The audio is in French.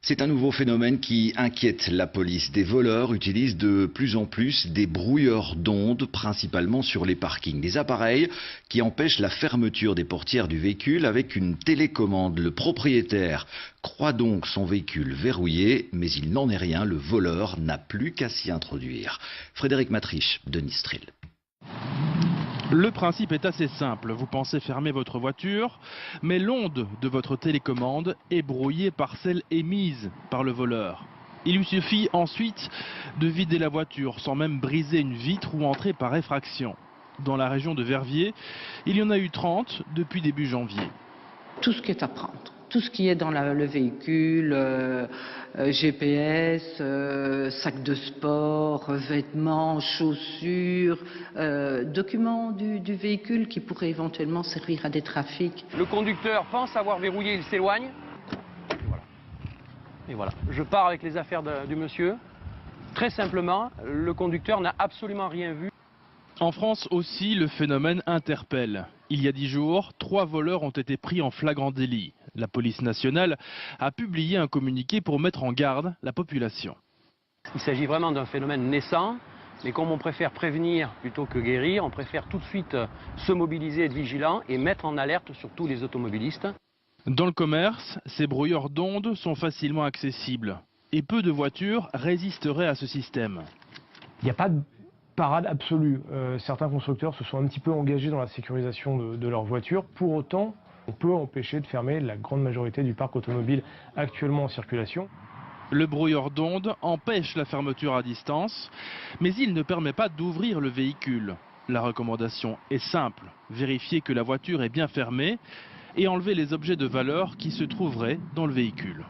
C'est un nouveau phénomène qui inquiète la police. Des voleurs utilisent de plus en plus des brouilleurs d'ondes, principalement sur les parkings. Des appareils qui empêchent la fermeture des portières du véhicule avec une télécommande. Le propriétaire croit donc son véhicule verrouillé, mais il n'en est rien. Le voleur n'a plus qu'à s'y introduire. Frédéric Matriche, Denis Strill. Le principe est assez simple. Vous pensez fermer votre voiture, mais l'onde de votre télécommande est brouillée par celle émise par le voleur. Il lui suffit ensuite de vider la voiture sans même briser une vitre ou entrer par effraction. Dans la région de Verviers, il y en a eu 30 depuis début janvier. Tout ce qui est à prendre, tout ce qui est dans le véhicule, GPS, sac de sport, vêtements, chaussures, documents du véhicule qui pourraient éventuellement servir à des trafics. Le conducteur pense avoir verrouillé, il s'éloigne. Et voilà. Je pars avec les affaires du monsieur. Très simplement, le conducteur n'a absolument rien vu. En France aussi, le phénomène interpelle. Il y a 10 jours, 3 voleurs ont été pris en flagrant délit. La police nationale a publié un communiqué pour mettre en garde la population. Il s'agit vraiment d'un phénomène naissant, mais comme on préfère prévenir plutôt que guérir, on préfère tout de suite se mobiliser, être vigilant et mettre en alerte surtout les automobilistes. Dans le commerce, ces brouilleurs d'ondes sont facilement accessibles et peu de voitures résisteraient à ce système. Il n'y a pas de parade absolue. Certains constructeurs se sont un petit peu engagés dans la sécurisation de leurs voitures. Pour autant, on peut empêcher de fermer la grande majorité du parc automobile actuellement en circulation. Le brouilleur d'ondes empêche la fermeture à distance, mais il ne permet pas d'ouvrir le véhicule. La recommandation est simple, vérifier que la voiture est bien fermée et enlever les objets de valeur qui se trouveraient dans le véhicule.